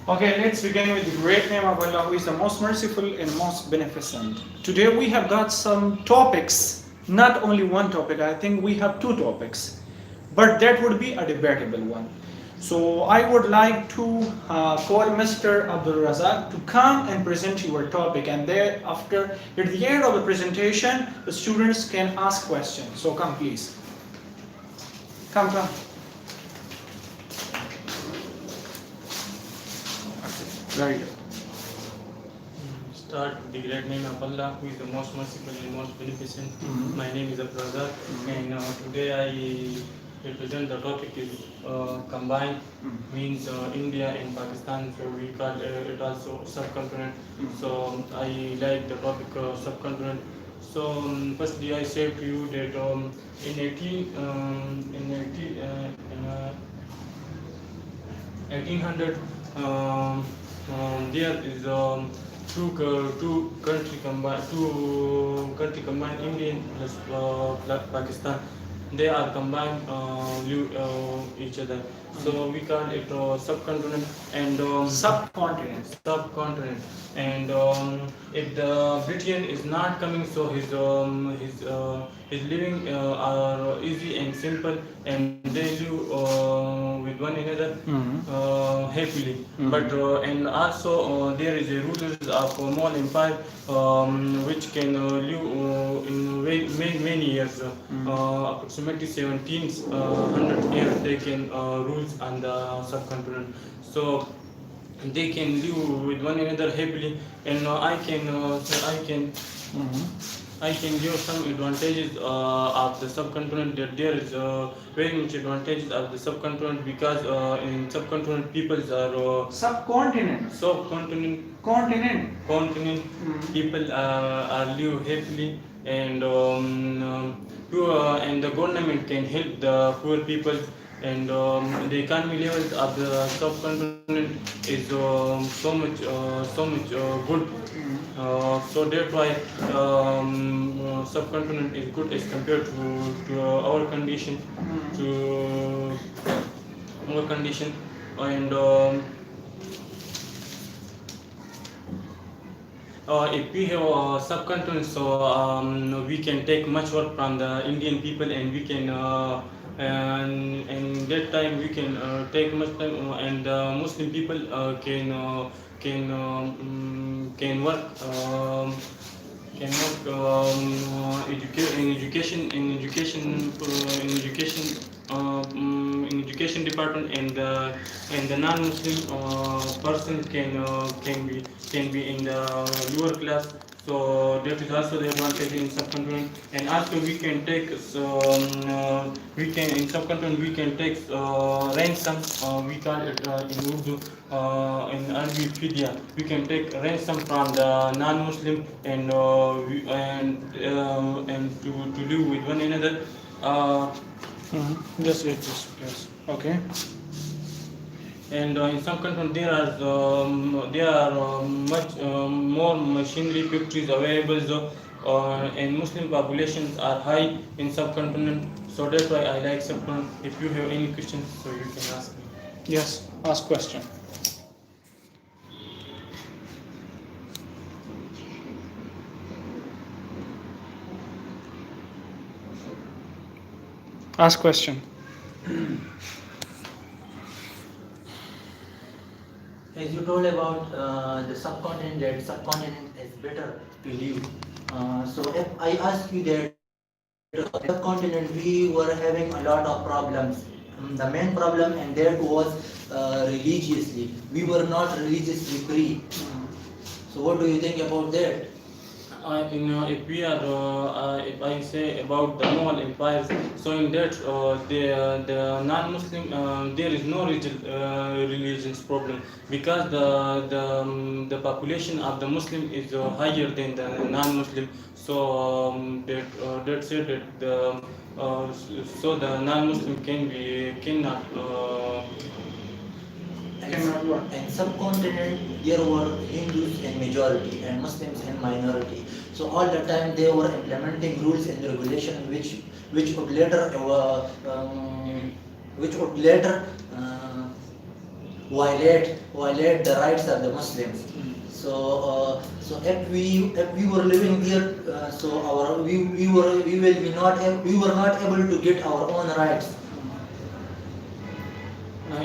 Okay, let's begin with the great name of Allah, who is the most merciful and most beneficent. Today we have got some topics, not only one topic, I think we have two topics, but that would be a debatable one. So I would like to call Mr. Abdul Razak to come and present your topic, and thereafter, at the end of the presentation, the students can ask questions. So come, please. Come. Very good. Start with the great name of Allah, who is the most merciful and most beneficent. My name is Abdul Razak, and today I represent the topic is combined, means India and Pakistan, so we call it also subcontinent. So I like the topic subcontinent. So firstly, I say to you that in 1800, there is two country combined, Indian plus Pakistan. They are combined each other. So we call it subcontinent and subcontinent. And if the Britain is not coming, so his living are easy and simple, and they live with one another happily. But and also there is a rulers of Mongol Empire which can live in many years, approximately 1700 years they can rules on the subcontinent. So they can live with one another happily, and I can give some advantages of the subcontinent. That there is very much advantages of the subcontinent, because in subcontinent peoples are continent people are live happily, and and the government can help the poor people, and the economy levels of the subcontinent is so much good. So that's why subcontinent is good as compared to our condition, and if we have a subcontinent, so we can take much work from the Indian people, and we can and that time we can take much time, and Muslim people can work in education department, and the non-Muslim person can be in the lower class. So that is also the advantage in subcontinent, and also we can take we can in subcontinent we can take ransom. We call it in Urdu, in Arabic fidya. We can take ransom from the non-Muslim, and to live with one another. Yes. Okay. And in some countries there are much more machinery factories available, so, and Muslim populations are high in subcontinent. So that's why I like subcontinent. If you have any questions, so you can ask me. Yes. Ask question. Ask question. As you told about the subcontinent, that subcontinent is better to live. So if I ask you that subcontinent, we were having a lot of problems. The main problem, and that was religiously. We were not religiously free. So what do you think about that? If we are, if I say about the Mughal empires, so in that the non-Muslim there is no religious problem, because the population of the Muslim is higher than the non-Muslim. So that's it. That so the non-Muslim cannot. And subcontinent, there were Hindus in majority and Muslims in minority. So all the time they were implementing rules and regulation which would later violate the rights of the Muslims. So if we were living there, so our we were not able to get our own rights.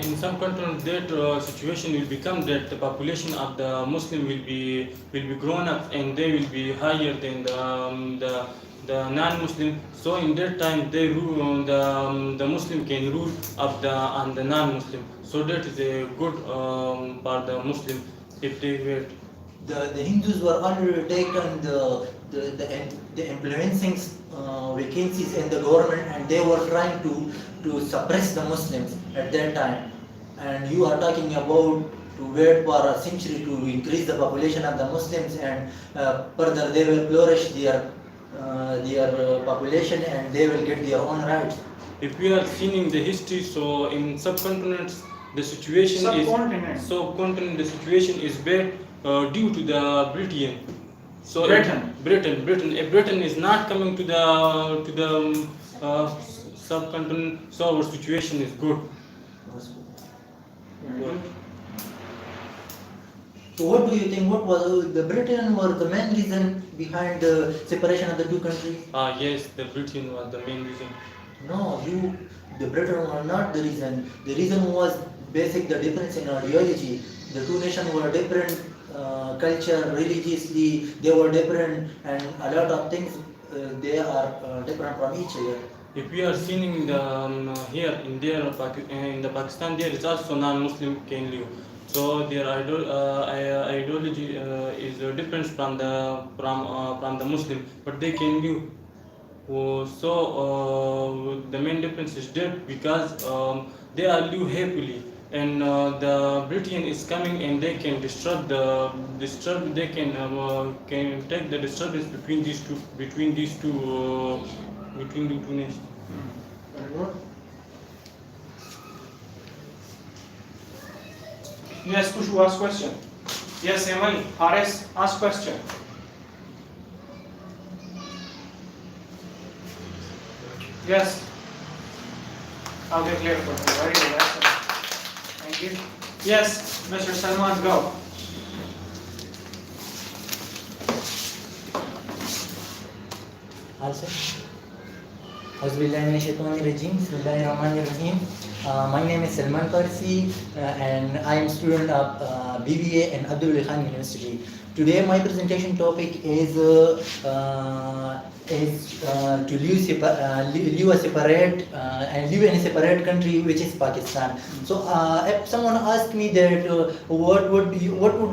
In some countries, that situation will become that the population of the Muslim will be grown up and they will be higher than the non-Muslim. So in that time, they rule the Muslim can rule of the on the non-Muslim. So that is a good for the Muslim if they were. The Hindus were already taken the influencing vacancies in the government, and they were trying to suppress the Muslims at that time. And you are talking about to wait for a century to increase the population of the Muslims, and further they will flourish their population and they will get their own rights. If we are seeing the history, so in subcontinents the situation subcontinent the situation is bad due to the Britain. So Britain. If Britain is not coming to the subcontinent, so our situation is good. So what do you think? What was the Britain were the main reason behind the separation of the two countries? Yes, the Britain was the main reason. No, the Britain were not the reason. The reason was basic the difference in ideology. The two nations were different, culture, religiously, they were different, and a lot of things they are different from each other. If we are seeing the here in the Pakistan, there is also non-Muslim can live. So their ideology is different from the Muslim, but they can live. So the main difference is that because they are live happily, and the Britain is coming and they can they can take the disturbance between these two nations. Yes, Kushu, ask question. Yes, Emily, Haris, ask question. Yes. Okay, clear for me. Very good. Excellent. Thank you. Yes, Mr. Salman, go. Also, Bismillahirrahmanirrahim. Bismillahirrahmanirrahim. My name is Salman Parsi and I am student of BBA in Abdul Khan University. Today my presentation topic is to live a separate and live in a separate country, which is Pakistan. So if someone asked me that what would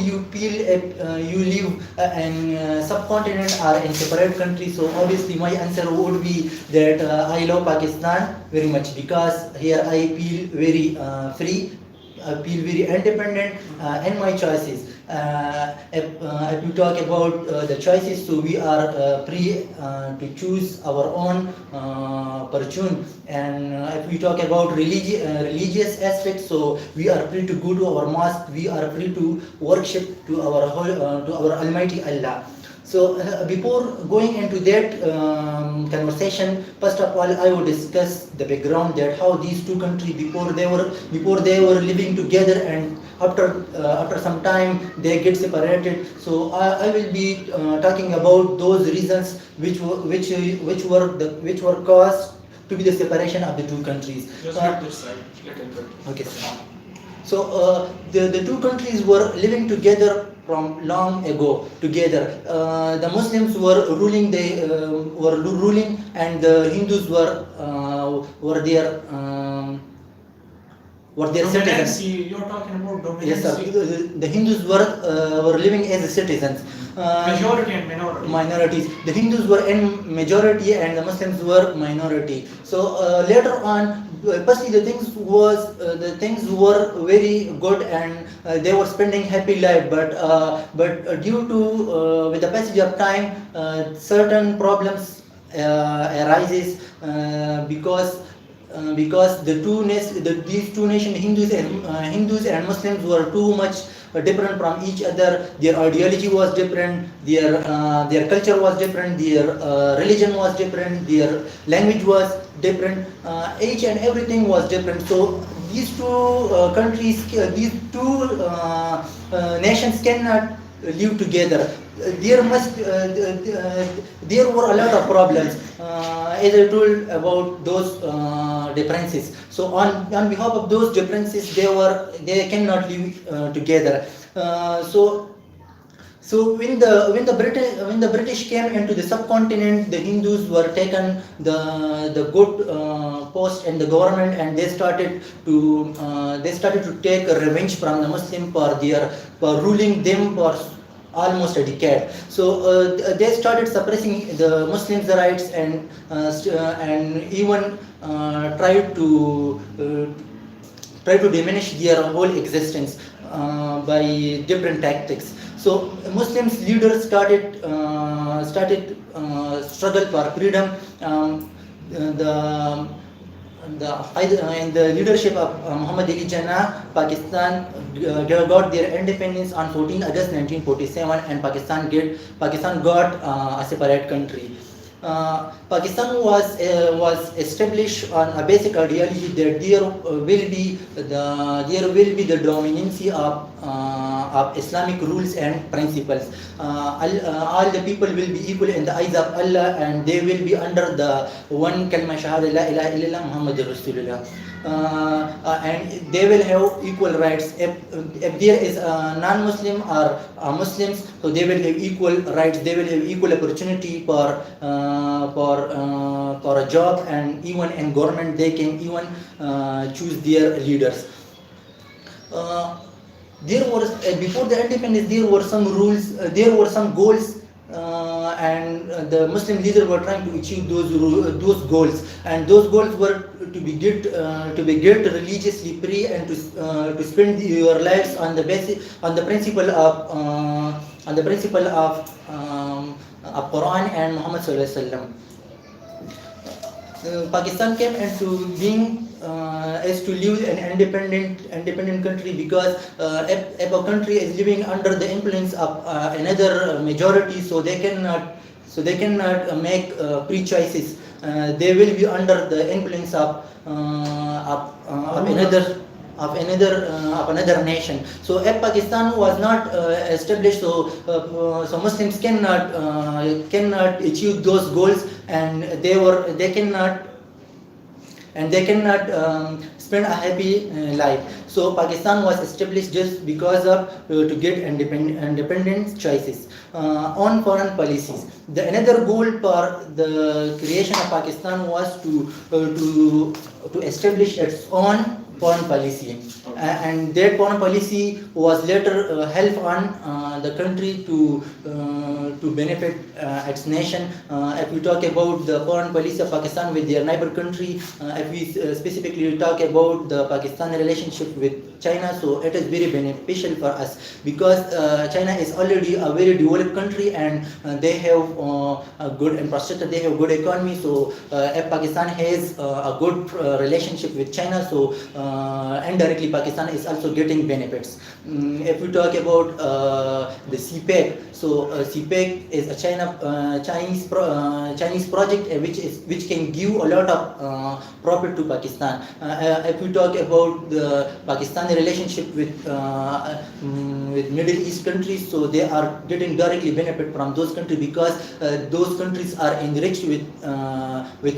you feel if you live in subcontinent or in separate country, so obviously my answer would be that I love Pakistan very much, because here I feel very free, I feel very independent in my choices. If we talk about the choices, so we are free to choose our own fortune. And if we talk about religious aspects, so we are free to go to our mosque, we are free to worship to our Almighty Allah. So before going into that conversation, first of all, I will discuss the background, that how these two countries before they were living together, and after some time they get separated. So I will be talking about those reasons which were caused to be the separation of the two countries. Just get this side, little bit. Okay, sir. So the two countries were living together from long ago together. The Muslims were ruling, and the Hindus were their citizens. You're talking about dominancy. Yes, sir. The Hindus were living as citizens. Majority and minority. Minorities. The Hindus were in majority and the Muslims were minority. So later on, firstly the things were very good, and they were spending happy life. But due to with the passage of time, certain problems arises because these two nations, Hindus and Muslims, were too much different from each other. Their ideology was different, their culture was different, their religion was different, their language was different, each and everything was different. So these two countries, these two nations cannot live together. There must there were a lot of problems, as I told about those differences. So on behalf of those differences, they cannot live together. So when the British came into the subcontinent, the Hindus were taken the good post in the government, and they started to take revenge from the Muslim for ruling them for almost a decade. So they started suppressing the Muslims' rights, and even try to diminish their whole existence by different tactics. So Muslims leaders started struggle for freedom. The in the leadership of Muhammad Ali Jinnah, Pakistan got their independence on 14 August 1947, and Pakistan got a separate country. Pakistan was established on a basic ideology that there will be the dominancy of Islamic rules and principles. All the people will be equal in the eyes of Allah, and they will be under the one kalma shahada la ilaha illallah Muhammadur Rasulullah. And they will have equal rights. If there is a non-Muslim or Muslims, so they will have equal rights. They will have equal opportunity for a job, and even in government they can even choose their leaders. There was before the independence, there were some rules, there were some goals, and the Muslim leaders were trying to achieve those goals, and those goals were to be get religiously free, and to spend your lives on the principle of Quran and Muhammad sallallahu alaihi wasallam. Pakistan came into being as to live an independent country, because if a country is living under the influence of another majority, so they cannot make free choices. They will be under the influence of another nation. So if Pakistan was not established, so Muslims cannot achieve those goals, and they cannot spend a happy life. So Pakistan was established just because of to get independent choices. On foreign policies, another goal for the creation of Pakistan was to establish its own foreign policy, and that foreign policy was later help on the country to benefit its nation. If we talk about the foreign policy of Pakistan with their neighbor country, if we specifically talk about the Pakistan relationship with China, so it is very beneficial for us, because China is already a very developed country, and they have a good infrastructure, they have good economy. So if Pakistan has a good relationship with China, so indirectly Pakistan is also getting benefits. If we talk about the CPEC, so CPEC is a Chinese project which can give a lot of profit to Pakistan. If we talk about the Pakistani relationship with Middle East countries, so they are getting directly benefit from those countries, because those countries are enriched with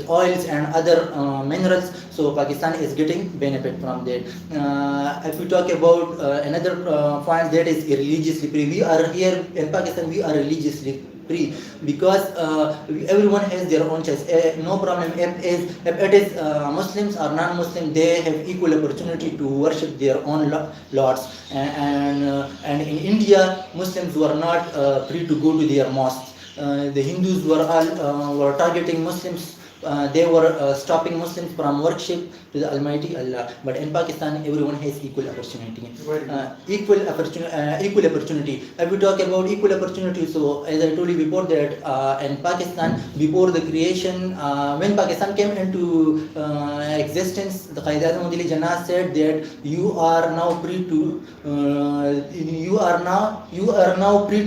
oils and other minerals. So Pakistan is getting benefit from that. If we talk about another point, that is religiously free. We are here in Pakistan, we are religiously free, because everyone has their own choice. No problem if it is Muslims or non-Muslim, they have equal opportunity to worship their own lords. And in India, Muslims were not free to go to their mosques. The Hindus were targeting Muslims. They were stopping Muslims from worship to the Almighty Allah. But in Pakistan, everyone has equal opportunity. Equal opportunity. If we talk about equal opportunity, so as I told you before that in Pakistan, before the creation, when Pakistan came into existence, the Qaeda Muhammad Ali Jinnah said that you are now free to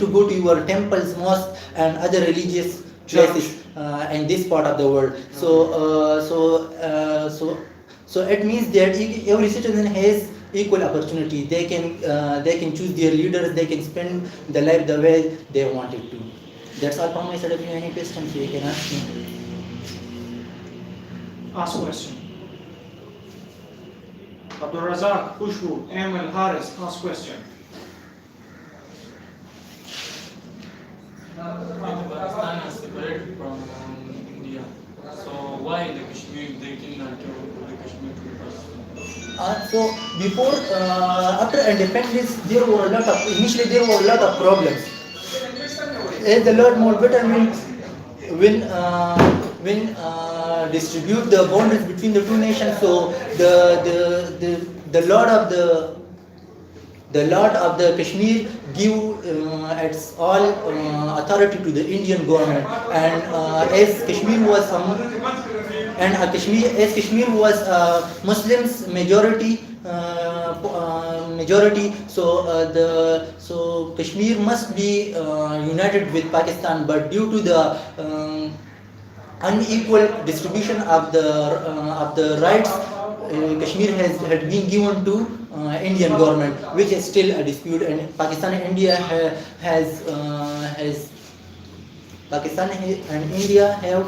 go to your temples, mosques, and other religious places in this part of the world. So So it means that every citizen has equal opportunity. They can choose their leaders. They can spend the life the way they want it to. That's all from my side. If you have any questions, you can ask me. Ask question. Abdul Razak, Khushbu, Emil, Haris, ask question. Pakistan is separate from India. So why the Kashmir they cannot go to the Kashmir to Pakistan? So before, after independence, there were a lot of initially there were a lot of problems. As the Lord Mountbatten when distribute the boundaries between the two nations, so the Lord of the Kashmir give its all authority to the Indian government, and as Kashmir was Kashmir was Muslims majority, so Kashmir must be united with Pakistan, but due to the unequal distribution of the rights, Kashmir had been given to Indian government, which is still a dispute, and Pakistan and India has Pakistan and India have.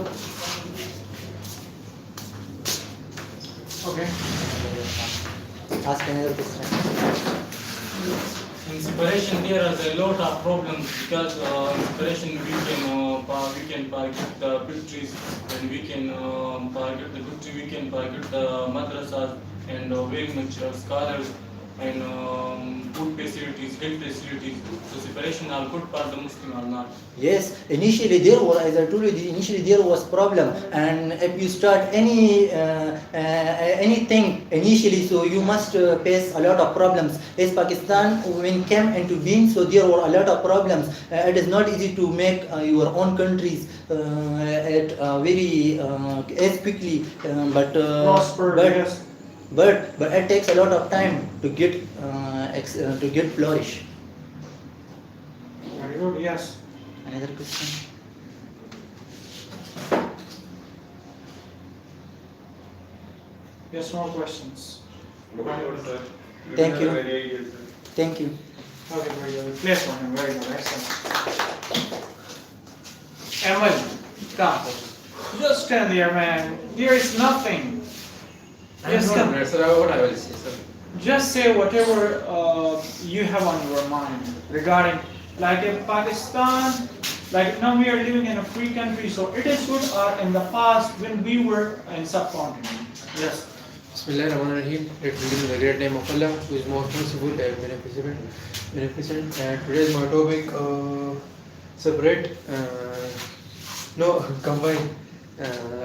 Okay. Ask another question. In separation, there are a lot of problems because in separation we can target the victories, and we can target the victory. We can target the madrasas and very much scholars and food facilities, health facilities. So separation are good for the Muslim or not? Yes, initially there was, as I told you, initially there was problem, and if you start anything initially, so you must face a lot of problems. As Pakistan when came into being, so there were a lot of problems. It is not easy to make your own countries at very as quickly, Prosper, yes. but it takes a lot of time to get flourish. Very good, yes. Another question. Yes, more questions. Thank you. Thank you. Okay, very good. Place for him, very good, excellent. Emil, come. Just stand there, man. There is nothing. Yes, come. Sir, what I will say, sir. Just say whatever you have on your mind regarding, like in Pakistan, like now we are living in a free country, so it is good, or in the past when we were in subcontinent. Yes. Bismillahirrahmanirrahim. It will be in the great name of Allah, who is most merciful and beneficent. And today's my topic, separate, no, combine.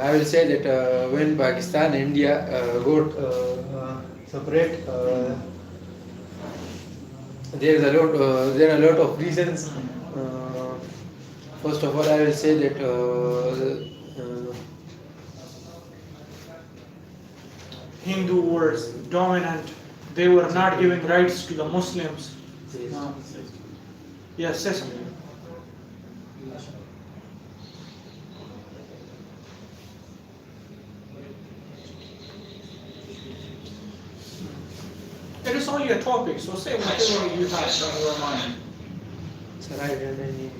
I will say that when Pakistan and India got separate, there are a lot of reasons. First of all, I will say that Hindu were dominant. They were not giving rights to the Muslims. Yes, say something. It is only a topic, so say whatever you have on your mind. sir, I don't have any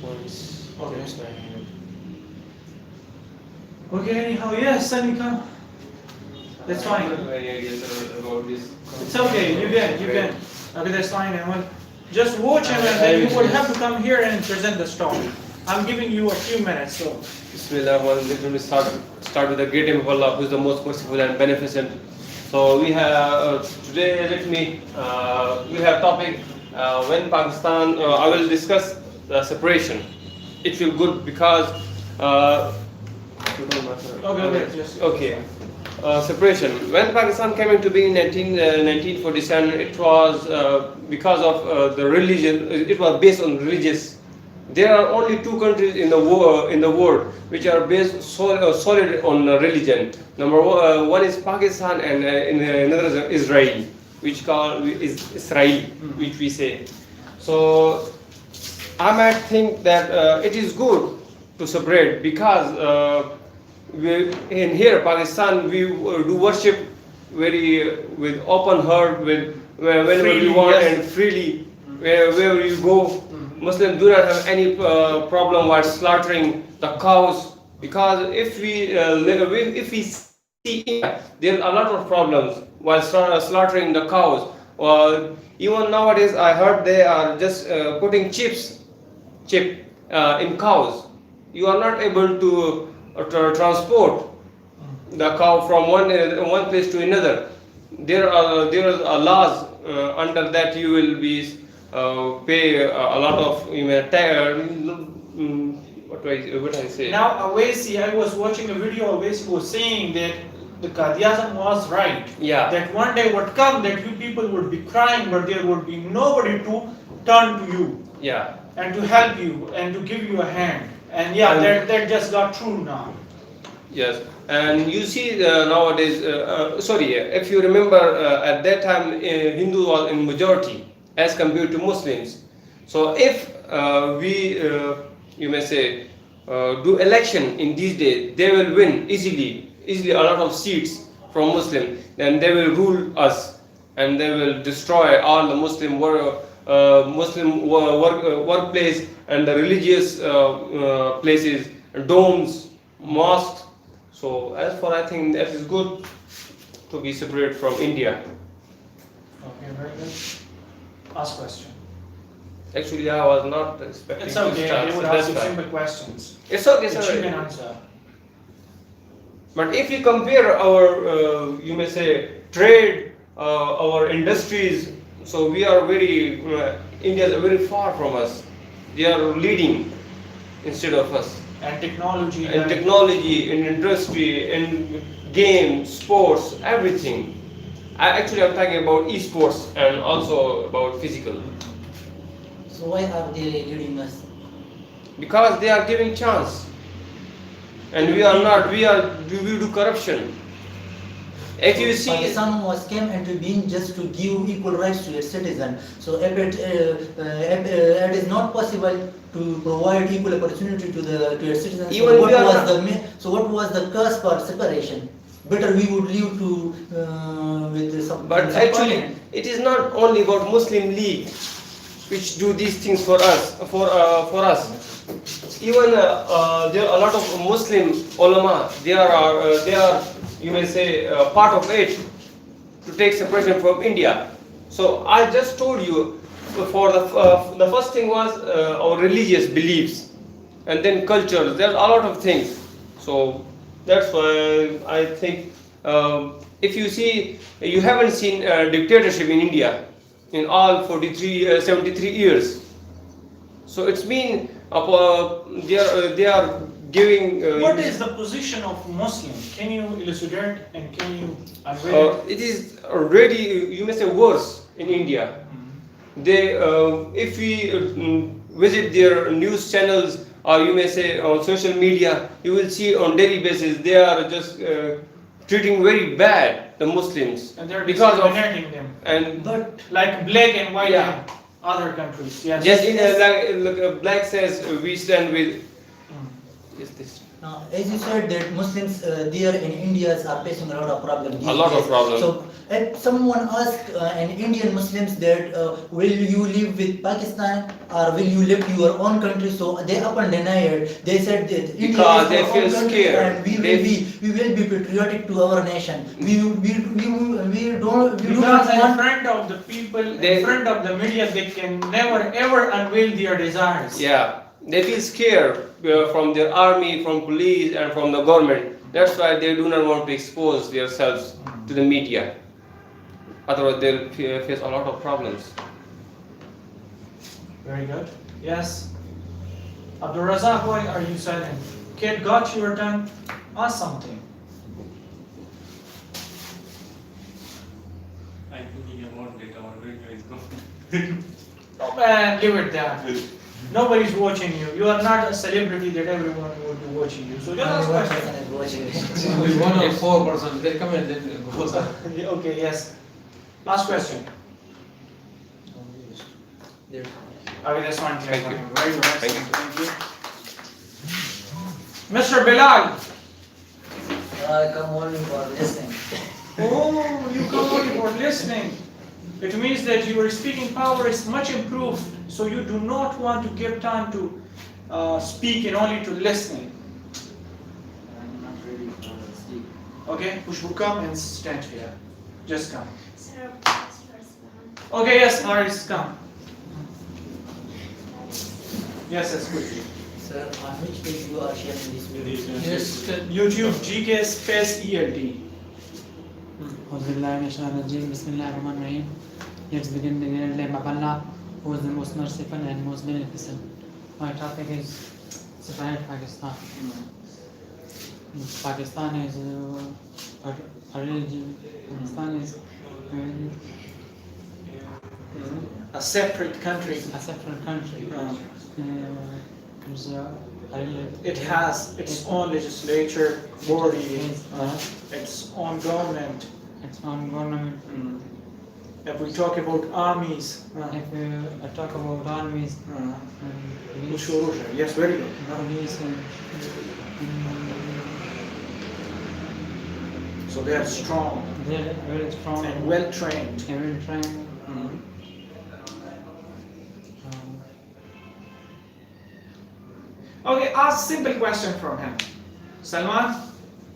points. Okay. Okay, anyhow, yes, Sunny, come. That's fine. Any ideas about this? It's okay, you can. Okay, that's fine, Emil. Just watch him and then you will have to come here and present the story. I'm giving you a few minutes, so. Bismillah, let me start with the great name of Allah, who is the most merciful and beneficent. So we have today. We have topic when Pakistan. I will discuss the separation. It will good because. Okay. Separation. When Pakistan came into being in 1947, it was because of the religion. It was based on religious. There are only two countries in the world which are based solid on religion. Number one is Pakistan, and another is Israel, which we say. So I might think that it is good to separate because in here Pakistan we do worship very with open heart, with whenever Freely, we want yes. and freely, wherever you go. Muslims do not have any problem while slaughtering the cows, because if we see India, there are a lot of problems while slaughtering the cows. Even nowadays, I heard they are just putting chip in cows. You are not able to transport the cow from one place to another. There are laws under that you will be pay a lot of what I say. Now, Awesi, I was watching a video. Awesi was saying that the Qadiasm was right. Yeah. That one day would come that you people would be crying, but there would be nobody to turn to you Yeah. and to help you and to give you a hand. And yeah, that just got true now. Yes, and you see nowadays, sorry, if you remember at that time Hindu was in majority as compared to Muslims. So if you may say, do election in these days, they will win easily a lot of seats from Muslim. Then they will rule us, and they will destroy all the Muslim workplace and the religious places, domes, mosques. So as for I think that is good to be separate from India. Okay, very good. Ask question. Actually, I was not expecting. It's to okay. start, They would so ask that's you fine. simple questions. It's okay, Which you sir. can answer. But if you compare our, you may say, trade, our industries, so we are very, India is very far from us. They are leading instead of us. And technology. In technology, in industry, in games, sports, everything. I'm talking about esports and also about physical. So why are they leading us? Because they are giving chance. And we are not, we do corruption. If you see, Pakistan was came into being just to give equal rights to its citizen. So if it is not possible to provide equal opportunity to its citizens, Even so what we are was not- so what was the cause for separation? Better we would live to with some. but actually, it is not only about Muslim League which do these things for us, for us. Even there are a lot of Muslim ulama. They are you may say part of it to take separation from India. So I just told you, for the first thing was our religious beliefs, and then culture. There's a lot of things. So that's why I think if you see, you haven't seen dictatorship in India in all 73 years. So it's been they are giving. What is the position of Muslim? Can you elucidate and can you unveil it? It is already, you may say, worse in India. They, if we visit their news channels, or you may say on social media, you will see on daily basis they are just treating very bad the Muslims And they're because of discriminating them. and But Like black and white Yeah. in other countries. Yes. yes, like black says we stand with. Is this? as you said that Muslims there in India are facing a lot of problems. these A lot of days. problems. So if someone asks an Indian Muslims that will you live with Pakistan or will you live to your own country? So they up and deny it. They said that India Because is they our feel own country scared. and we They- will be patriotic to our nation. We do Because not in want. front of the people, They- in front of the media, they can never ever unveil their desires. Yeah, they feel scared from their army, from police, and from the government. That's why they do not want to expose themselves to the media. Otherwise, they'll face a lot of problems. Very good. Yes. Abdul Razak, why are you silent? Kid, got your turn? Ask something. I'm thinking about it. Our video is gone. Oh man, leave it there. Nobody's watching you. You are not a celebrity that everyone would be watching you. So just ask One question. person is watching it. Only one or 4%, they come and then it goes up. Okay, yes. Last question. There. Okay, that's fine. Thank you. Very good. Thank you. Thank you. Mr. Bilal, I come only for listening. Oh, you come only for listening. It means that your speaking power is much improved, so you do not want to give time to speak and only to listening. I'm not ready for speak. Okay, push will come and stand here. Just come. Sir, please first one. Okay, yes, Haris, come. Yes, that's good. Sir, on which page you are sharing this video? Yes, YouTube GK space ELT. أعوذ بالله من الشيطان الرجيم بسم الله الرحمن الرحيم. Let's begin the name of Allah, who is the most merciful and most beneficent. My topic is separate Pakistan. Pakistan is a religion. Pakistan is A separate country. a separate country. There's a religion. It has its own legislature, body, Yes, its own government. its own government. If we talk about armies, If we talk about armies, police, yes, very good. police, So they are strong they're very strong and well trained. and well trained. Okay, ask simple question from him. Salman,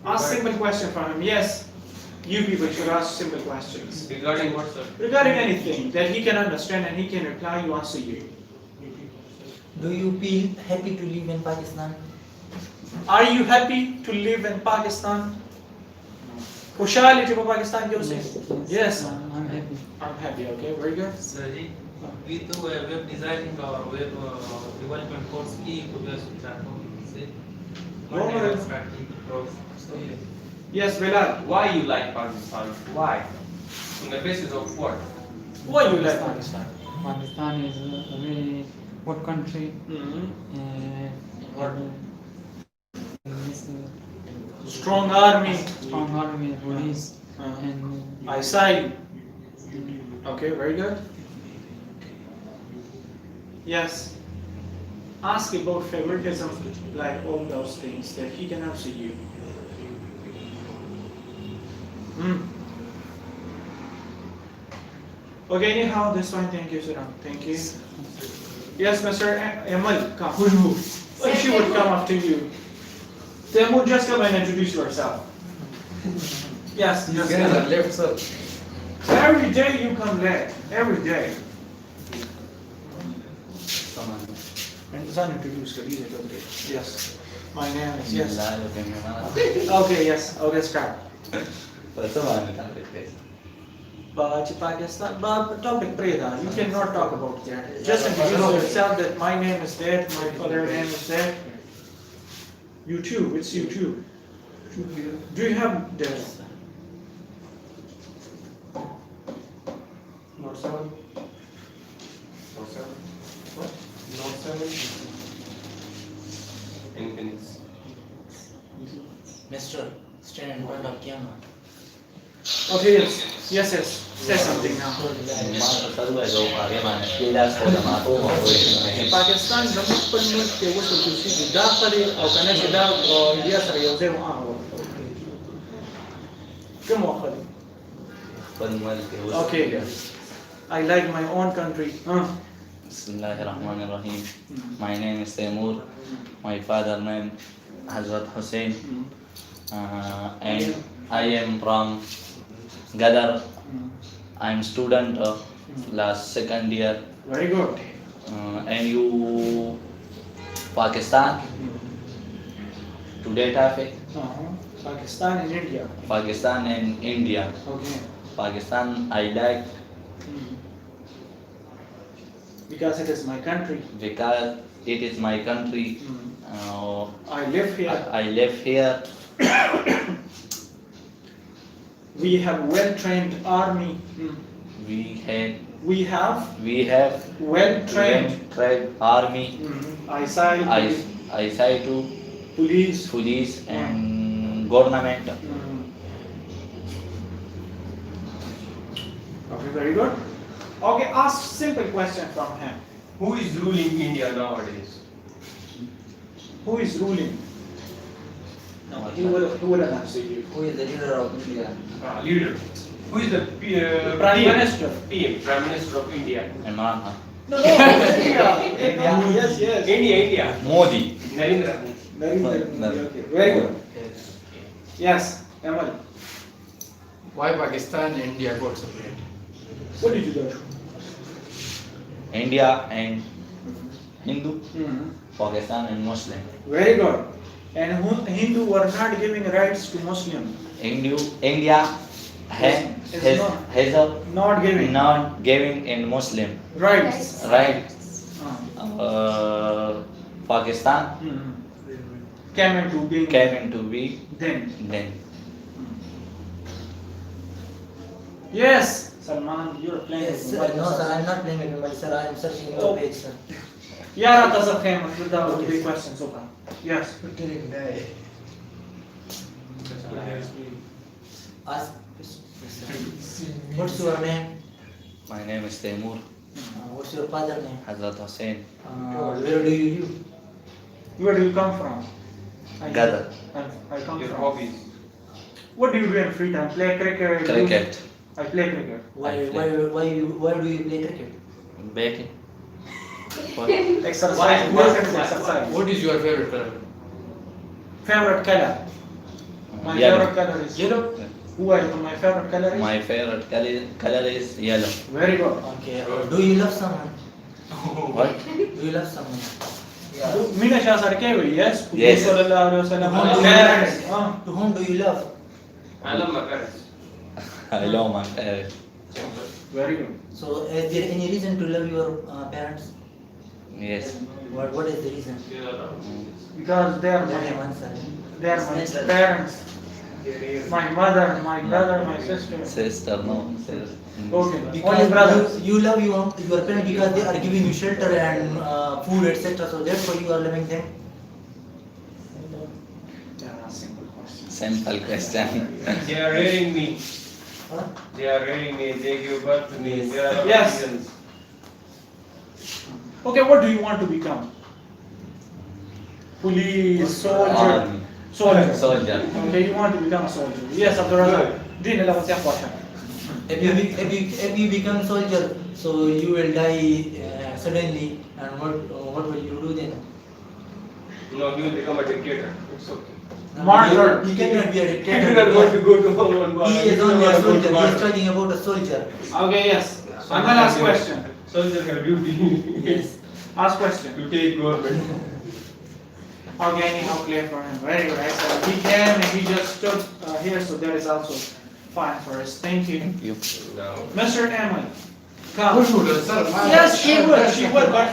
ask simple question from him. Yes, you people should ask simple questions. Regarding what, sir? Regarding anything that he can understand and he can reply, you answer you. Do you feel happy to live in Pakistan? Are you happy to live in Pakistan? खुशहाल है पाकिस्तान के उसे? Yes, I'm happy. I'm happy. Okay, very good. Sorry, we do a web designing or web development course की progress platform से Normal. Yes, Bilal. Why you like Pakistan? Why? On the basis of what? Why you like Pakistan? Pakistan is a very good country. This, Strong army. strong army, police, and Eyesight. Okay, very good. Yes. Ask about favoritism, like all those things that he can answer you. Okay, anyhow, this one, thank you, Saram. Thank you. Yes, Mr. Amal, come. She would come after you. Temur, just come and introduce yourself. Yes, you just guys come. are left, sir. Every day you come late. Every day. And Zan introduce her. Is it okay? Yes. My name is yes. Okay, yes. Okay, start. But Pakistan, but topic Preda, you cannot talk about that. Just introduce yourself that my name is that, my father name is that. YouTube, it's YouTube. Do you have that? Not 7? Not 7. What? Not 7. Infinix. Mister, stand in front of camera. Okay, yes. Yes, yes. Say something now. باكستان زموږ خپل ملک کې وصل کړي داخلي او کنه چې دا انډیا سره یو ځای واه کوم وخت Okay. I like my own country. Bismillahirrahmanirrahim. My name is Taimur. My father name Hazrat Hussein. And I am from Gadar. I am student of last second year. Very good. And you Pakistan? Today topic? Pakistan and India. Pakistan and India. Okay. Pakistan I like Because it is my country. because it is my country. I live here. I live here. We have well-trained army. We have We have well-trained well-trained army. eyesight, I say to police. and government. Okay, very good. Okay, ask simple question from him. Who is ruling India nowadays? Who is ruling? No. He will answer you. Who is the leader of India? Leader. Who is the Prime Minister. PM, Prime Minister of India? Imran Khan. No, India. Yes, yes. India. Modi. Narendra. Narendra No. Modi, okay. Very good. Yes, Amal. Why Pakistan and India got separate? What did you do? India and Hindu. Mhm. Pakistan and Muslim. Very good. And Hindu were not giving rights to Muslim. India Is has a not giving not giving in Muslim. rights. Right. Uh, Pakistan mhm. Came into being came into be then. then. Yes, Salman, you're playing Yes, with sir. mobile. No, sir, I'm not playing with mobile, sir. I'm searching Oh. your page, sir. Yeah, that's a famous without the questions. Okay. Yes. Ask. What's your name? My name is Taimur What's your father name? Hazrat Hussain Where do you live? Where do you come from? Gadar. I come Your from. hobbies. What do you do in free time? Play cricket? Cricket. I play cricket. Why do you play cricket? Baking. Exercise. Work and exercise. What is your favorite color? Favorite color? My Yellow. favorite color is Yellow. Who are you? My favorite color is My favorite color is yellow. very good. Okay. Do you love someone? What? Do you love someone? Mina Shah sir came, yes? Yes. Sallallahu alaihi wasallam. To whom do you Parents. love? To whom do you love? I love my parents. I love my parents. Very good. So, is there any reason to love your parents? Yes. What is the reason? Because they are Let him my, answer. they are my parents. My mother, my brother, my sister. Sister, no. Sister. Okay. Only Because brothers. you love your parents because they are giving you shelter and food, etc. So that's why you are loving them. Yeah, simple question. Simple question. They are rearing me. Huh? They are rearing me. They give birth to me. There are Yes. reasons. Okay, what do you want to become? Police, soldier. Army. Soldier. Soldier. Okay, you want to become a soldier. Yes, Abdurrazak. Din Allah wa question. If you become soldier, so you will die suddenly, and what will you do then? No, he will become a dictator. It's okay. Martyr. He cannot be a He dictator. do not want to go to one. He is only a soldier. He is talking about a soldier. Okay, yes. I'm gonna ask question. Soldier have duty Yes. Ask question. to take government. Okay, anyhow, clear for him. Very good. I said he came and he just stood here, so that is also fine for us. Thank you. You. No. Mr. Emily, come. Sir, Yes, she will, but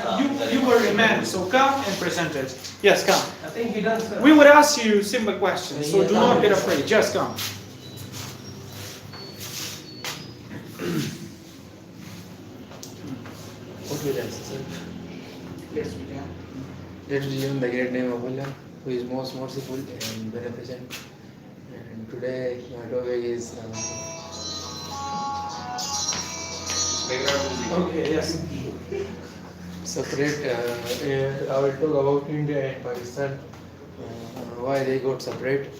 you were a man, so come and present it. Yes, come. I think he does. We would ask you simple questions, so do not get afraid. Just come. What will answer, sir? Yes, we can. Let us give the great name of Allah, who is most merciful and beneficent. And today my topic is Background music. Okay, yes. separate. I will talk about India and Pakistan, why they got separate.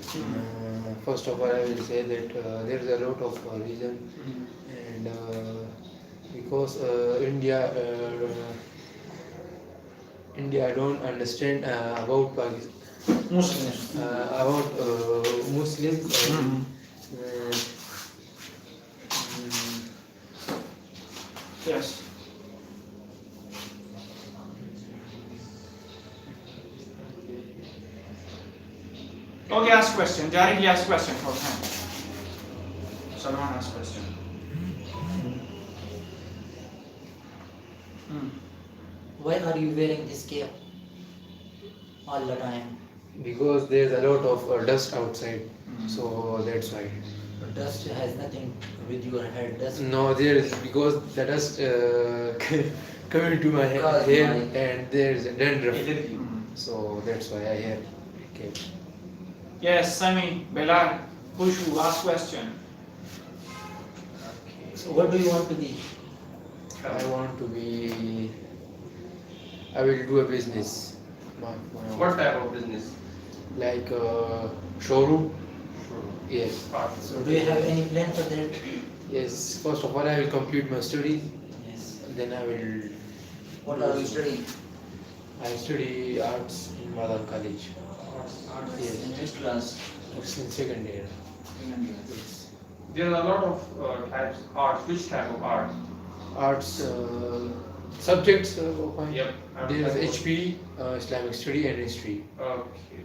First of all, I will say that there is a lot of reason, and because India don't understand about Pakistan. Muslims. About Muslims. Yes. Okay, ask question. Directly ask question for him. Salman ask question. Why are you wearing this cap all the time? Because there's a lot of dust outside, so that's why. Dust has nothing with your head. Dust. No, there is because the dust coming to my Because hair my- and there's a dandruff, so that's why I have cap. Yes, Sami, Belal, Khushu, ask question. So what do you want to be? I want to be. I will do a business. What type of business? like showroom. Yes. So do you have any plan for that? Yes. First of all, I will complete my studies. Yes. Then I will. What are you studying? I study arts in Madan College. Yes. In which class? It's in second year. Yes. There are a lot of types arts. Which type of art? Arts subjects. Fine. Yep. There is HP, Islamic study and history. Okay.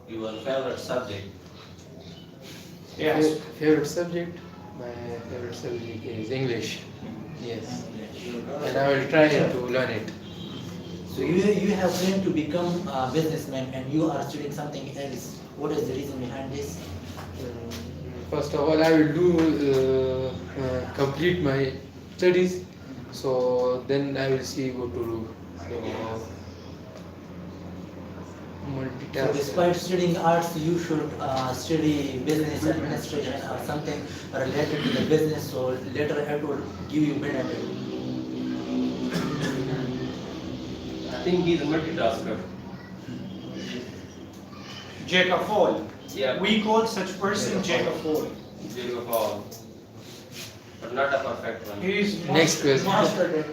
Your favorite subject? Yes. Favorite subject? My favorite subject is English. Yes. And I will try to learn it. So you have planned to become a businessman and you are studying something else. What is the reason behind this? First of all, I will do complete my studies. So then I will see what to do. So So multitask. despite studying arts, you should study business administration or something related to the business. So later it will give you benefit. I think he's a multitasker. Jack of all. Yeah. We call such person Jack of all. Jack of all. But not a perfect one. He is Next question. mastered at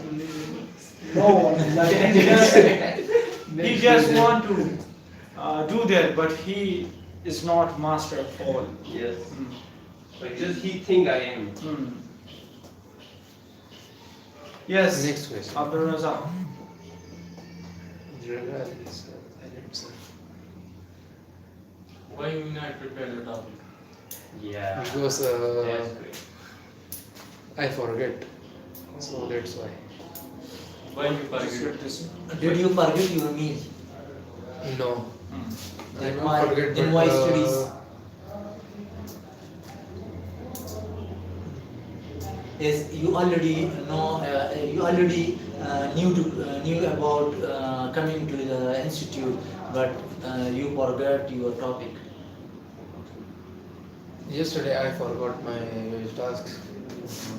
no, like he just want to do that, but he is not master of all. Yes. Mm. But just he think I am. Mm. Yes. Next question. Abdul Razak. Why you not prepare the topic? Yeah. Because That's great. I forget. So that's why. Why you Just forget? get this. Did you forget your meal? No. Mm. I Then don't why? forget, Then but, why studies? Yes, you already know. You already knew about coming to the institute, but you forgot your topic. Yesterday I forgot my tasks.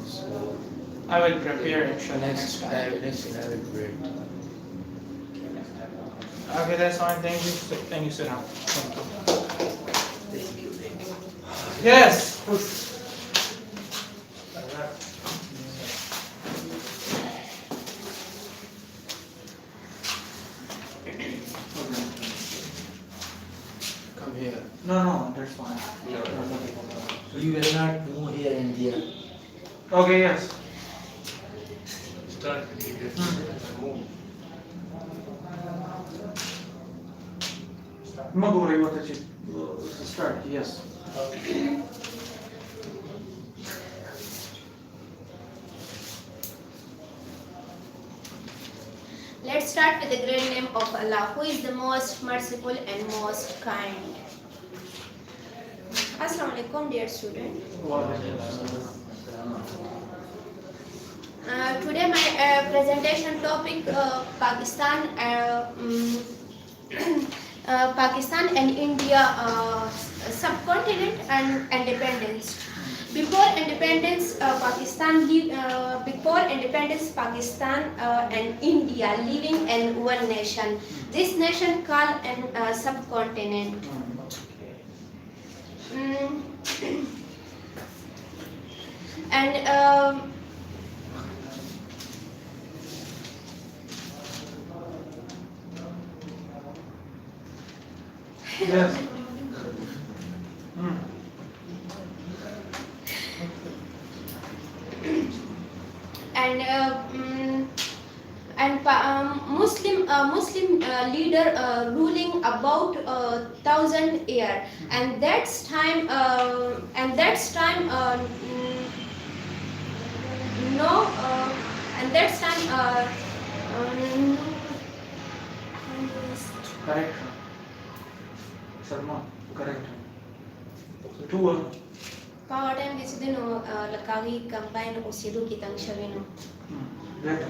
So I will prepare inshallah next time. next thing I will do it. Okay, that's fine. Thank you. Thank you, Sir. Thank you. Thank you. Thank you. Yes. Come here. No, that's fine. You will not move here and there. Okay, yes. Start. Maguri, what did you start? Yes. Let's start with the great name of Allah, who is the most merciful and most kind. Assalamu alaikum, dear student. Today my presentation topic Pakistan, Pakistan and India subcontinent and independence. Before independence, Pakistan and India living in one nation. This nation called an subcontinent. Mm. And Yes. Mm. Muslim leader ruling about 1,000 years, and that's time no and that's time Correct. Salman, correct. So two. power time decideno lakawi combine ko sido kitang sharino.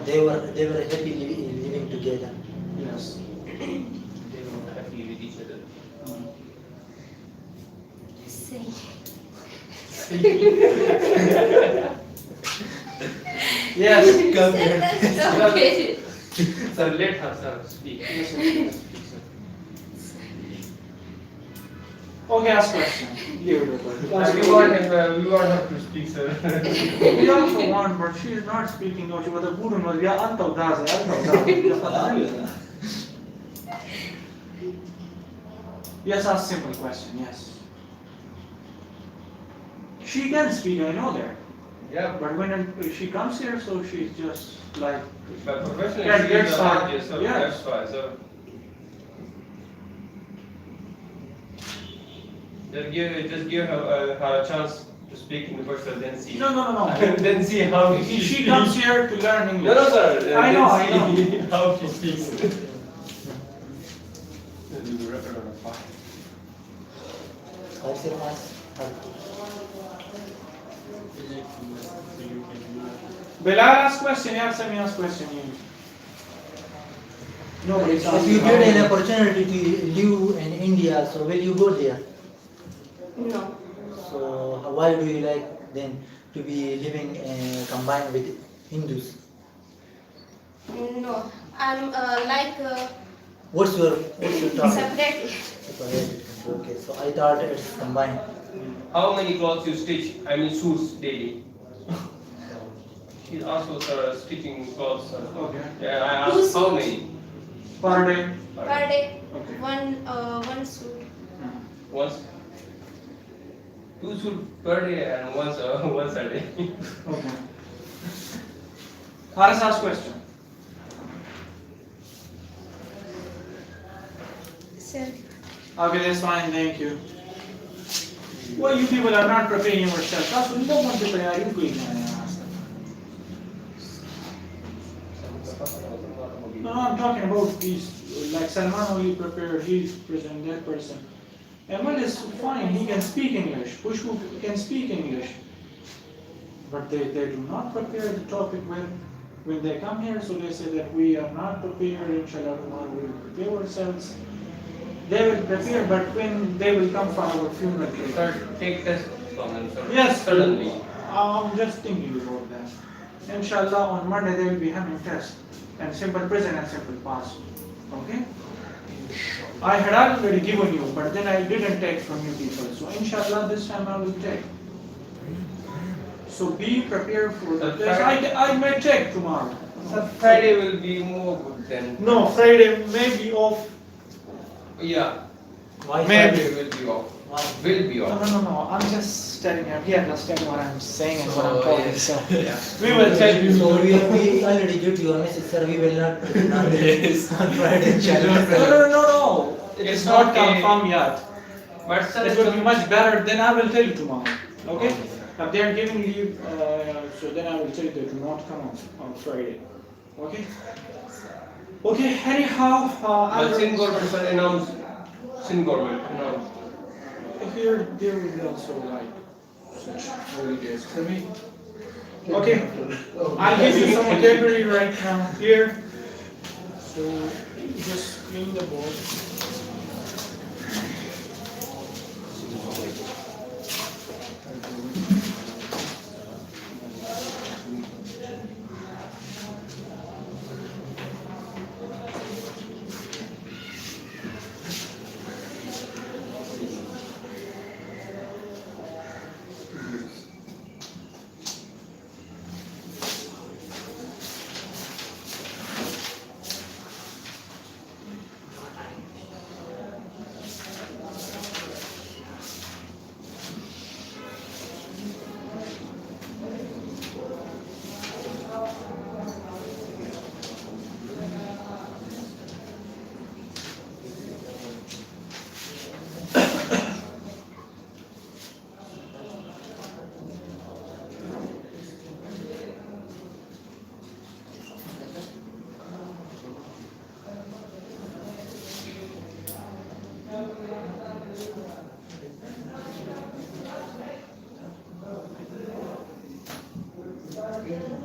They were happy living together. Yes. They were happy with each other. Say. Yes. Okay. Sir, let her sir speak. Yes, sir. Okay, ask question. Leave it with her. We want her to speak, sir. We also want, but she is not speaking. No, she was a good one. Yeah, antav das. Yes, ask simple question. Yes. She can speak. I know that. Yeah, But when she comes here, so she's just like. but professionally, Can she get is started. yes, sir. Yeah. That's why, sir. Just give her a chance to speak in the first, then see. No. Then see how She comes here to learn English. No, sir. I know. How she speaks. Bilal ask question. Yeah, Sami ask question. No, If you get an opportunity to live in India, so will you go there? No. So why do you like then to be living combined with Hindus? No. I'm like What's your topic? separate. Okay, so I thought it's combined. How many clothes you stitch? I mean shoes daily. She's also stitching clothes. Okay. Yeah, I asked how many. Per day. Per day, Okay. one suit. Once. 2 suit per day and once a day. Okay. Haris ask question. Sir. Okay, that's fine. Thank you. Well, you people are not preparing yourself. That's what you don't want to prepare. You going No, I'm talking about these, like Salman only prepared, he's present that person. Amal is fine, he can speak English. Pushbu can speak English. But they do not prepare the topic when they come here, so they say that we are not prepared, inshallah, tomorrow we will prepare ourselves. They will prepare, but when they will come for our funeral. Sir, take test from them, sir. Yes, Suddenly. I'm just thinking about that. Inshallah, on Monday they will be having test. And simple present and simple past. Okay? I had already given you, but then I didn't take from you people. So inshallah this time I will take. So be prepared for the test. I may take tomorrow. Sir, Friday will be more good then. No, Friday may be off. Yeah. Why Maybe. Friday will be off. Why? Will be off. No. I'm just telling you. He understand what I'm saying and what I'm Oh, talking. yes. So Yeah. we will tell you. So we already give your message, sir. We will not Yes. on Friday. inshallah. No. It's not okay. confirmed yet. But sir, It will be much better. Then I will tell you tomorrow. Okay? If they are giving leave, so then I will tell you they do not come on Friday. Okay? Okay. Anyhow, but Sin government sir announced. Sin government announced. here there will be also like such holidays for me. Okay. I'll give you some vocabulary right now here. So just clean the board.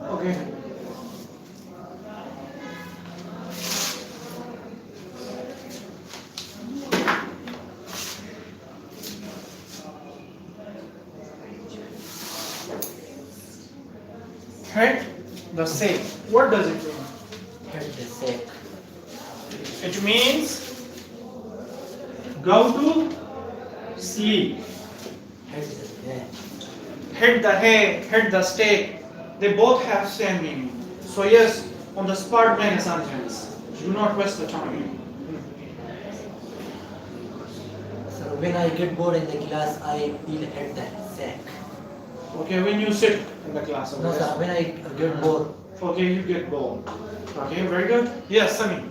Okay. Right? The same. What does it mean? Hit the sack. It means go to sleep. Hit the hay. Hit the hay, hit the stake. They both have same meaning. So yes, on the spot make a sentence. Do not waste the time. Sir, when I get bored in the class, I will hit the sack. Okay, when you sit in the class. No, sir, when I get bored. Okay, you get bored. Okay, very good. Yes, Sunny.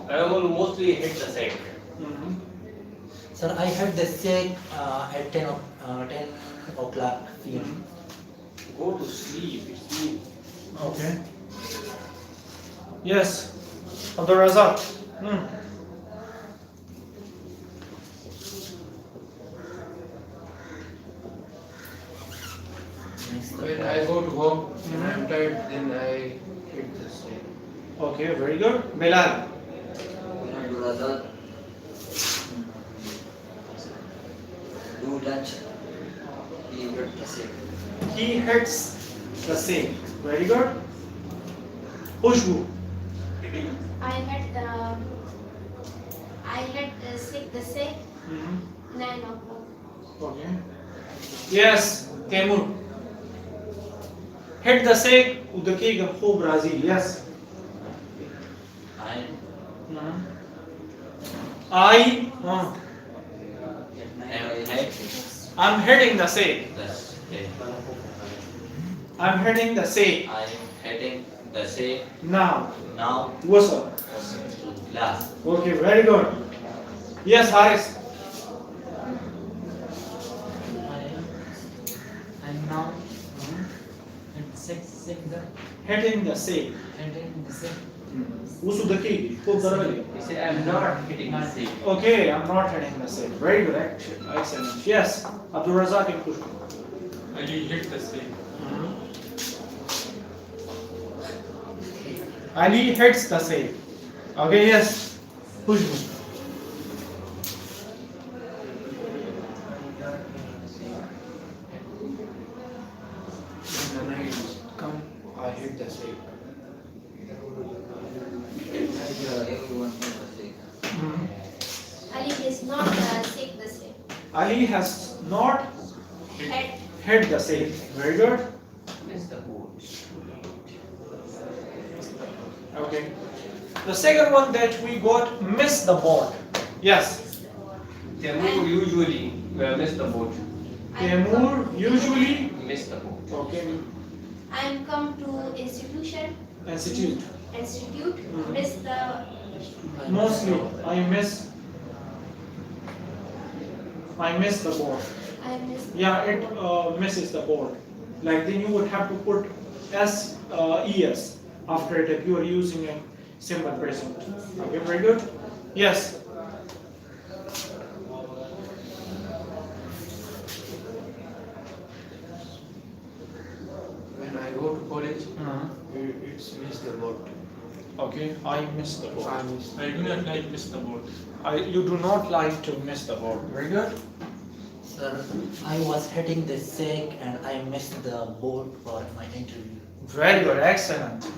I will mostly hit the sack. Sir, I hit the sack at 10 o'clock p.m. Go to sleep. It's me. Okay. Yes. Abdul Razak. When I go to home and I'm tired, then I hit the sack. Okay, very good. Bilal. Do lunch. He hit the sack. He hits the same. Very good. Khushbu. I had the sick 9 o'clock. Okay. Yes, Temur. Hit the sake udakega ho Brazil. Yes. I I'm hitting the sake. I'm hitting the sake. I am heading the say Now. now What's up? to class. Okay, very good. Yes, Haris. I'm now at the Hitting the sake. heading the sick. Usu dakegi ho darali. He said, I'm not hitting the sack. Okay, I'm not hitting the sake. Very good, actually. Excellent. Yes, Abdul Razak and Khushbu. Ali hit the sack. Ali hits the sake. Okay, yes. Khushbu. When the night come, I hit the sack. Everyone hit the sack. Ali is not sick the sick. Ali has not Had hit the sake. Very good. Miss the boat. Okay. The second one that we got, miss the boat. Yes. Temur usually miss the boat. Temur usually. Miss the boat. Okay. I'm come to institute, Institute. miss the Mostly, I miss the board. I miss Yeah, it misses the board. Like then you would have to put es after it if you are using a simple present. Okay, very good. Yes. When I go to college, it's miss the boat. Okay, I miss the board. I miss. I do not like miss the boat. You do not like to miss the board. Very good. Sir, I was hitting the sack and I missed the boat for my interview. Very good. Excellent.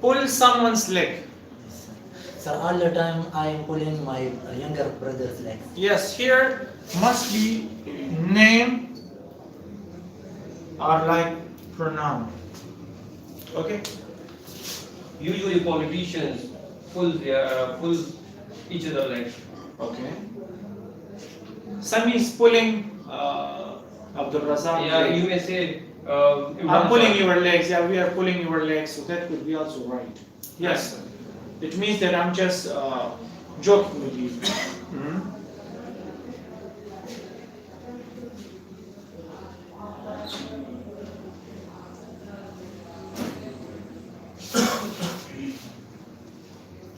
Pull someone's leg. Sir, all the time I am pulling my younger brother's legs. Yes, here must be name or like pronoun. Okay. Usually politicians pull each other legs. Okay. Sami is pulling Abdul Razak. Yeah, leg. you may say. I'm pulling your legs. Yeah, we are pulling your legs. So that could be also right. Yes. It means that I'm just joking with you.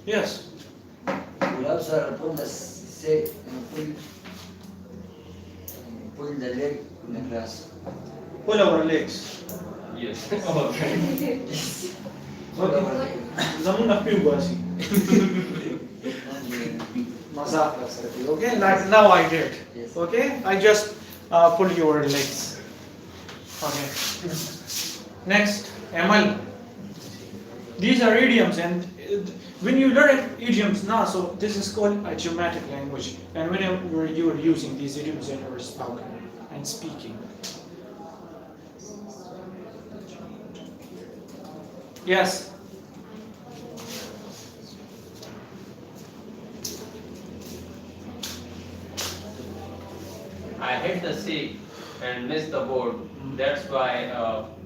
Yes. We also pull the sack and pull the leg in the class. Pull our legs. Yes. Okay. Zamuna più quasi. Mazak okay? Like now I did. Yes. Okay? I just pull your legs. Okay. Next, Amal. These are idioms and When you learn idioms now, so this is called idiomatic language, and whenever you are using these idioms in your spoken and speaking. Yes. I hit the seat and missed the board. That's why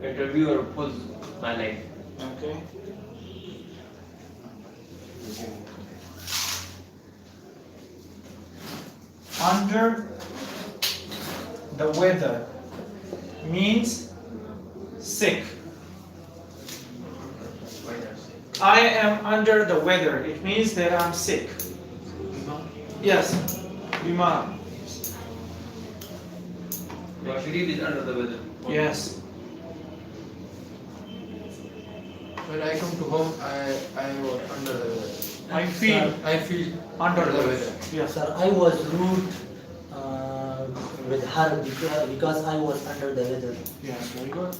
interviewer pulls my leg. Okay. Under the weather means sick. I am under the weather. It means that I'm sick. Yes. Bimar. Sharif is under the weather. Yes. When I come to home, I was under the weather. I feel Under the weather. Yes. Sir, I was rude with her because I was under the weather. Yes. Very good.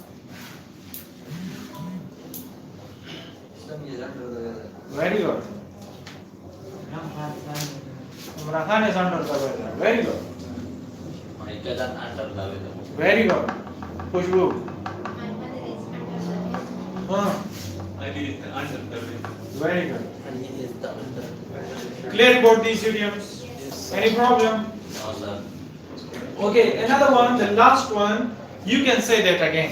Islam is under the weather. Very good. Imran Khan is under the weather. Very good. My cousin under the weather. Very good. Khushbu. My mother is under the Huh. I did under the weather. Very good. And he is the under. Clear about these idioms? Any problem? No, sir. Okay, another one, the last one. You can say that again.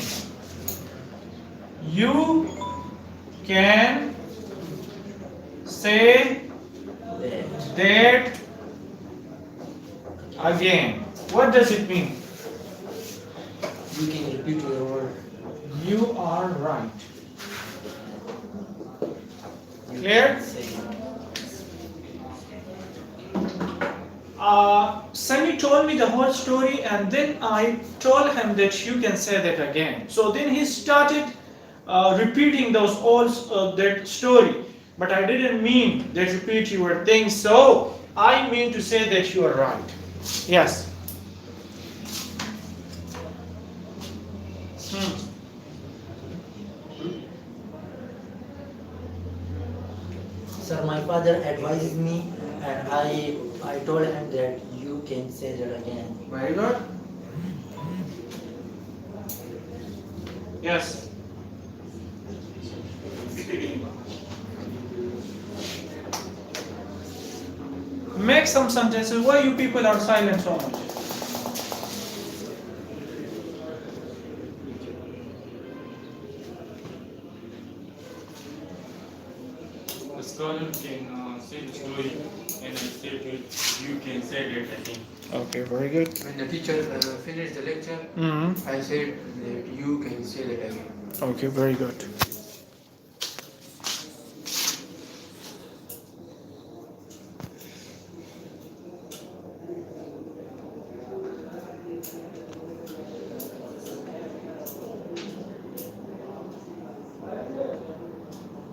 You can say that again. What does it mean? You can repeat your word. You are right. Clear? Sunny told me the whole story, and then I told him that you can say that again. So then he started repeating those all that story. But I didn't mean that repeat your thing. So I mean to say that you are right. Yes. Sir, my father advised me, and I told him that you can say that again. Very good. Yes. Make some sentences. Why you people are silent so much? The scholar can say the story, and I said you can say that again. Okay, very good. When the teacher finished the lecture, Mm-hmm. I said that you can say that again. Okay, very good.